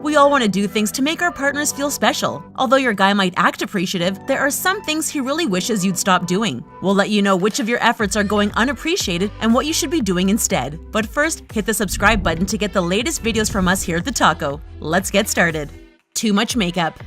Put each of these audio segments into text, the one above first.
We all want to do things to make our partners feel special. Although your guy might act appreciative, there are some things he really wishes you'd stop doing. We'll let you know which of your efforts are going unappreciated and what you should be doing instead. But first, hit the subscribe button to get the latest videos from us here at TheTalko. Let's get started. Too much makeup.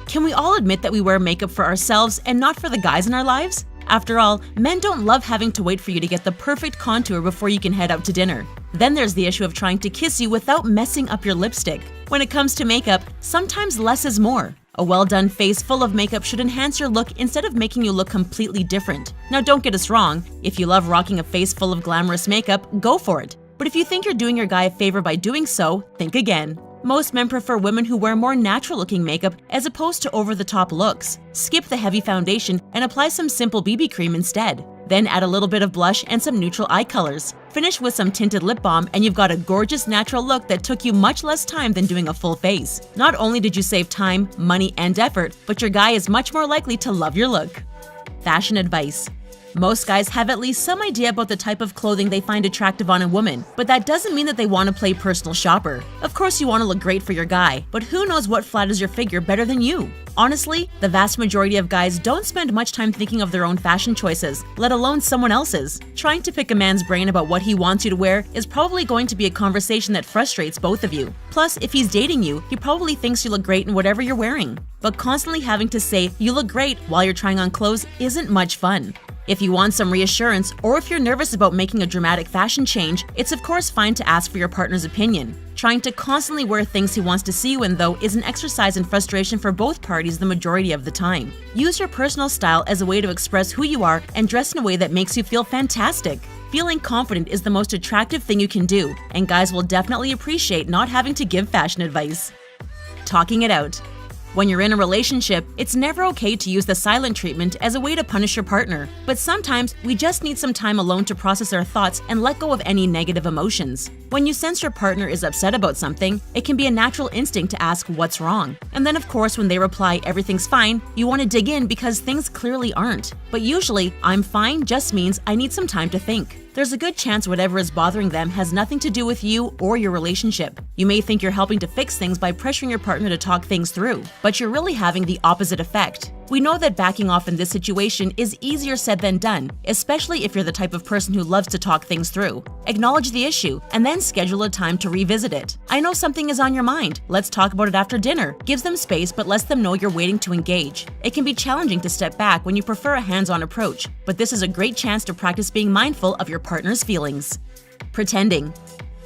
Can we all admit that we wear makeup for ourselves and not for the guys in our lives? After all, men don't love having to wait for you to get the perfect contour before you can head out to dinner. Then there's the issue of trying to kiss you without messing up your lipstick. When it comes to makeup, sometimes less is more. A well-done face full of makeup should enhance your look instead of making you look completely different. Now don't get us wrong, if you love rocking a face full of glamorous makeup, go for it. But if you think you're doing your guy a favor by doing so, think again. Most men prefer women who wear more natural-looking makeup as opposed to over-the-top looks. Skip the heavy foundation and apply some simple BB cream instead. Then add a little bit of blush and some neutral eye colors. Finish with some tinted lip balm and you've got a gorgeous natural look that took you much less time than doing a full face. Not only did you save time, money, and effort, but your guy is much more likely to love your look. Fashion advice. Most guys have at least some idea about the type of clothing they find attractive on a woman, but that doesn't mean that they want to play personal shopper. Of course you want to look great for your guy, but who knows what flatters your figure better than you? Honestly, the vast majority of guys don't spend much time thinking of their own fashion choices, let alone someone else's. Trying to pick a man's brain about what he wants you to wear is probably going to be a conversation that frustrates both of you. Plus, if he's dating you, he probably thinks you look great in whatever you're wearing. But constantly having to say you look great while you're trying on clothes isn't much fun. If you want some reassurance, or if you're nervous about making a dramatic fashion change, it's of course fine to ask for your partner's opinion. Trying to constantly wear things he wants to see you in, though, is an exercise in frustration for both parties the majority of the time. Use your personal style as a way to express who you are and dress in a way that makes you feel fantastic. Feeling confident is the most attractive thing you can do, and guys will definitely appreciate not having to give fashion advice. Talking it out. When you're in a relationship, it's never okay to use the silent treatment as a way to punish your partner. But sometimes, we just need some time alone to process our thoughts and let go of any negative emotions. When you sense your partner is upset about something, it can be a natural instinct to ask what's wrong. And then of course when they reply everything's fine, you want to dig in because things clearly aren't. But usually, I'm fine just means I need some time to think. There's a good chance whatever is bothering them has nothing to do with you or your relationship. You may think you're helping to fix things by pressuring your partner to talk things through, but you're really having the opposite effect. We know that backing off in this situation is easier said than done, especially if you're the type of person who loves to talk things through. Acknowledge the issue, and then schedule a time to revisit it. I know something is on your mind. Let's talk about it after dinner. Gives them space, but lets them know you're waiting to engage. It can be challenging to step back when you prefer a hands-on approach, but this is a great chance to practice being mindful of your partner's feelings. Pretending.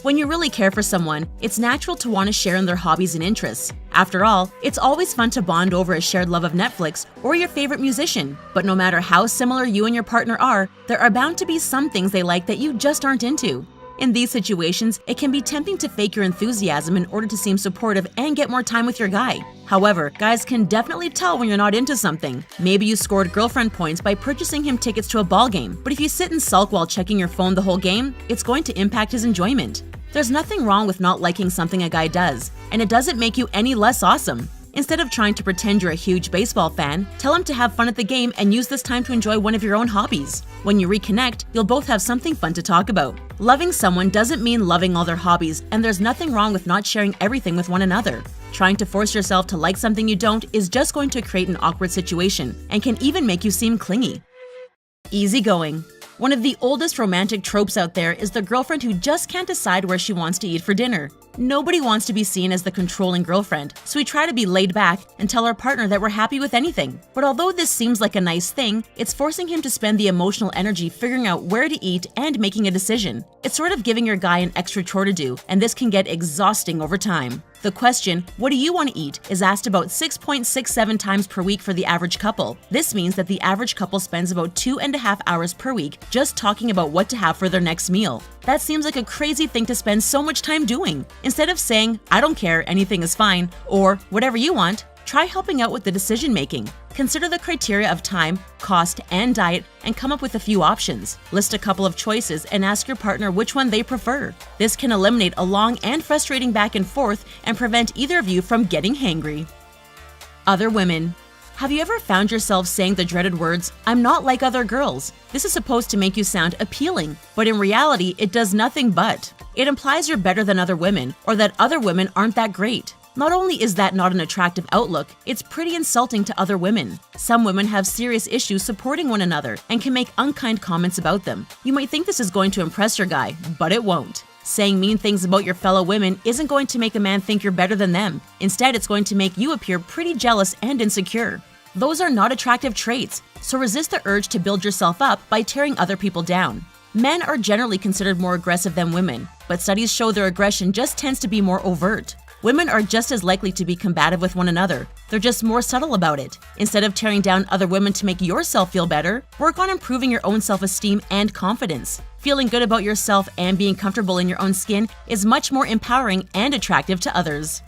When you really care for someone, it's natural to want to share in their hobbies and interests. After all, it's always fun to bond over a shared love of Netflix or your favorite musician. But no matter how similar you and your partner are, there are bound to be some things they like that you just aren't into. In these situations, it can be tempting to fake your enthusiasm in order to seem supportive and get more time with your guy. However, guys can definitely tell when you're not into something. Maybe you scored girlfriend points by purchasing him tickets to a ball game, but if you sit and sulk while checking your phone the whole game, it's going to impact his enjoyment. There's nothing wrong with not liking something a guy does, and it doesn't make you any less awesome. Instead of trying to pretend you're a huge baseball fan, tell him to have fun at the game and use this time to enjoy one of your own hobbies. When you reconnect, you'll both have something fun to talk about. Loving someone doesn't mean loving all their hobbies, and there's nothing wrong with not sharing everything with one another. Trying to force yourself to like something you don't is just going to create an awkward situation and can even make you seem clingy. Easygoing. One of the oldest romantic tropes out there is the girlfriend who just can't decide where she wants to eat for dinner. Nobody wants to be seen as the controlling girlfriend, so we try to be laid back and tell our partner that we're happy with anything. But although this seems like a nice thing, it's forcing him to spend the emotional energy figuring out where to eat and making a decision. It's sort of giving your guy an extra chore to do, and this can get exhausting over time. The question, "What do you want to eat?" is asked about 6.67 times per week for the average couple. This means that the average couple spends about 2.5 hours per week just talking about what to have for their next meal. That seems like a crazy thing to spend so much time doing. Instead of saying, "I don't care, anything is fine," or "whatever you want," try helping out with the decision-making. Consider the criteria of time, cost, and diet and come up with a few options. List a couple of choices and ask your partner which one they prefer. This can eliminate a long and frustrating back and forth and prevent either of you from getting hangry. Other women. Have you ever found yourself saying the dreaded words, "I'm not like other girls"? This is supposed to make you sound appealing, but in reality, it does nothing but. It implies you're better than other women, or that other women aren't that great. Not only is that not an attractive outlook, it's pretty insulting to other women. Some women have serious issues supporting one another and can make unkind comments about them. You might think this is going to impress your guy, but it won't. Saying mean things about your fellow women isn't going to make a man think you're better than them. Instead, it's going to make you appear pretty jealous and insecure. Those are not attractive traits, so resist the urge to build yourself up by tearing other people down. Men are generally considered more aggressive than women, but studies show their aggression just tends to be more overt. Women are just as likely to be combative with one another. They're just more subtle about it. Instead of tearing down other women to make yourself feel better, work on improving your own self-esteem and confidence. Feeling good about yourself and being comfortable in your own skin is much more empowering and attractive to others.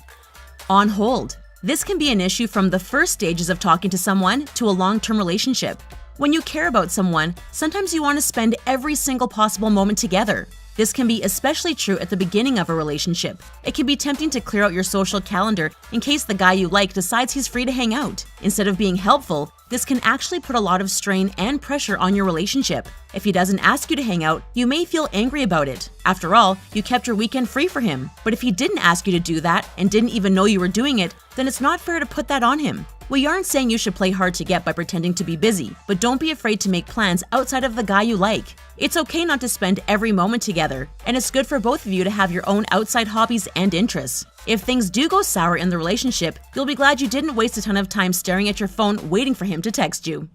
On hold. This can be an issue from the first stages of talking to someone to a long-term relationship. When you care about someone, sometimes you want to spend every single possible moment together. This can be especially true at the beginning of a relationship. It can be tempting to clear out your social calendar in case the guy you like decides he's free to hang out. Instead of being helpful, this can actually put a lot of strain and pressure on your relationship. If he doesn't ask you to hang out, you may feel angry about it. After all, you kept your weekend free for him. But if he didn't ask you to do that and didn't even know you were doing it, then it's not fair to put that on him. We aren't saying you should play hard to get by pretending to be busy, but don't be afraid to make plans outside of the guy you like. It's okay not to spend every moment together, and it's good for both of you to have your own outside hobbies and interests. If things do go sour in the relationship, you'll be glad you didn't waste a ton of time staring at your phone waiting for him to text you.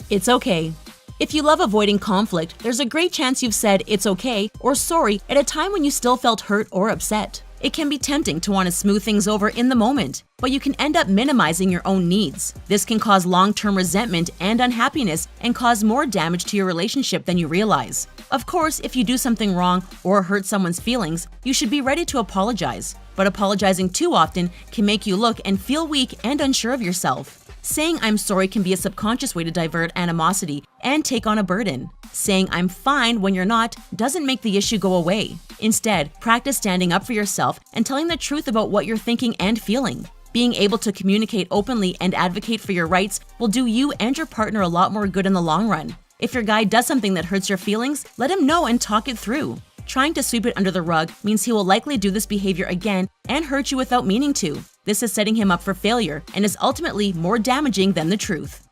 It's okay. If you love avoiding conflict, there's a great chance you've said "it's okay" or "sorry" at a time when you still felt hurt or upset. It can be tempting to want to smooth things over in the moment, but you can end up minimizing your own needs. This can cause long-term resentment and unhappiness and cause more damage to your relationship than you realize. Of course, if you do something wrong or hurt someone's feelings, you should be ready to apologize. But apologizing too often can make you look and feel weak and unsure of yourself. Saying "I'm sorry" can be a subconscious way to divert animosity and take on a burden. Saying "I'm fine" when you're not doesn't make the issue go away. Instead, practice standing up for yourself and telling the truth about what you're thinking and feeling. Being able to communicate openly and advocate for your rights will do you and your partner a lot more good in the long run. If your guy does something that hurts your feelings, let him know and talk it through. Trying to sweep it under the rug means he will likely do this behavior again and hurt you without meaning to. This is setting him up for failure and is ultimately more damaging than the truth.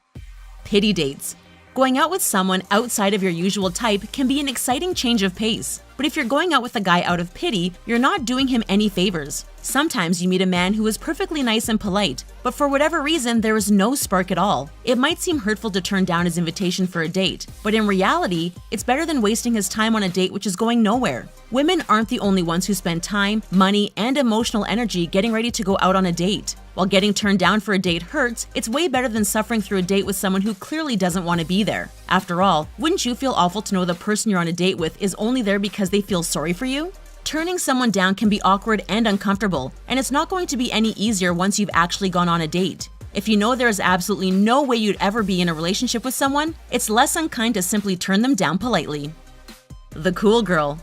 Pity dates. Going out with someone outside of your usual type can be an exciting change of pace. But if you're going out with a guy out of pity, you're not doing him any favors. Sometimes you meet a man who is perfectly nice and polite, but for whatever reason, there is no spark at all. It might seem hurtful to turn down his invitation for a date, but in reality, it's better than wasting his time on a date which is going nowhere. Women aren't the only ones who spend time, money, and emotional energy getting ready to go out on a date. While getting turned down for a date hurts, it's way better than suffering through a date with someone who clearly doesn't want to be there. After all, wouldn't you feel awful to know the person you're on a date with is only there because they feel sorry for you? Turning someone down can be awkward and uncomfortable, and it's not going to be any easier once you've actually gone on a date. If you know there is absolutely no way you'd ever be in a relationship with someone, it's less unkind to simply turn them down politely. The cool girl.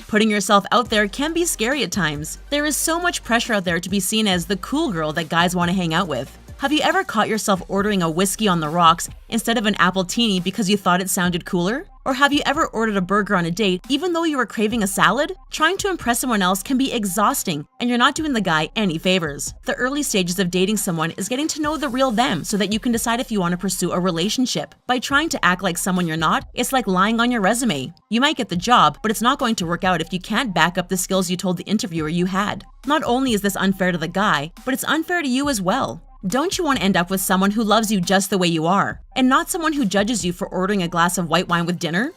Putting yourself out there can be scary at times. There is so much pressure out there to be seen as the cool girl that guys want to hang out with. Have you ever caught yourself ordering a whiskey on the rocks instead of an appletini because you thought it sounded cooler? Or have you ever ordered a burger on a date even though you were craving a salad? Trying to impress someone else can be exhausting, and you're not doing the guy any favors. The early stages of dating someone is getting to know the real them so that you can decide if you want to pursue a relationship. By trying to act like someone you're not, it's like lying on your resume. You might get the job, but it's not going to work out if you can't back up the skills you told the interviewer you had. Not only is this unfair to the guy, but it's unfair to you as well. Don't you want to end up with someone who loves you just the way you are, and not someone who judges you for ordering a glass of white wine with dinner?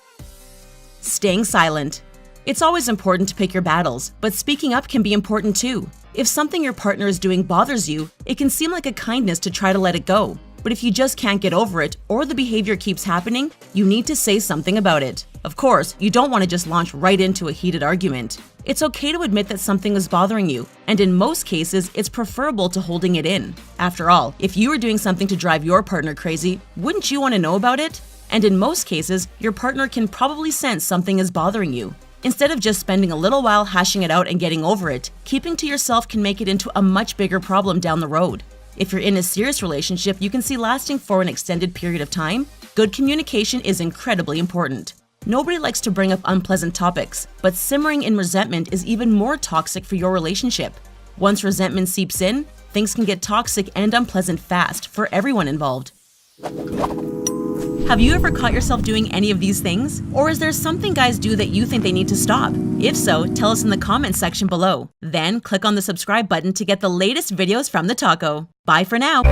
Staying silent. It's always important to pick your battles, but speaking up can be important too. If something your partner is doing bothers you, it can seem like a kindness to try to let it go. But if you just can't get over it, or the behavior keeps happening, you need to say something about it. Of course, you don't want to just launch right into a heated argument. It's okay to admit that something is bothering you, and in most cases, it's preferable to holding it in. After all, if you were doing something to drive your partner crazy, wouldn't you want to know about it? And in most cases, your partner can probably sense something is bothering you. Instead of just spending a little while hashing it out and getting over it, keeping to yourself can make it into a much bigger problem down the road. If you're in a serious relationship you can see lasting for an extended period of time, good communication is incredibly important. Nobody likes to bring up unpleasant topics, but simmering in resentment is even more toxic for your relationship. Once resentment seeps in, things can get toxic and unpleasant fast for everyone involved. Have you ever caught yourself doing any of these things? Or is there something guys do that you think they need to stop? If so, tell us in the comments section below. Then click on the subscribe button to get the latest videos from TheTalko. Bye for now!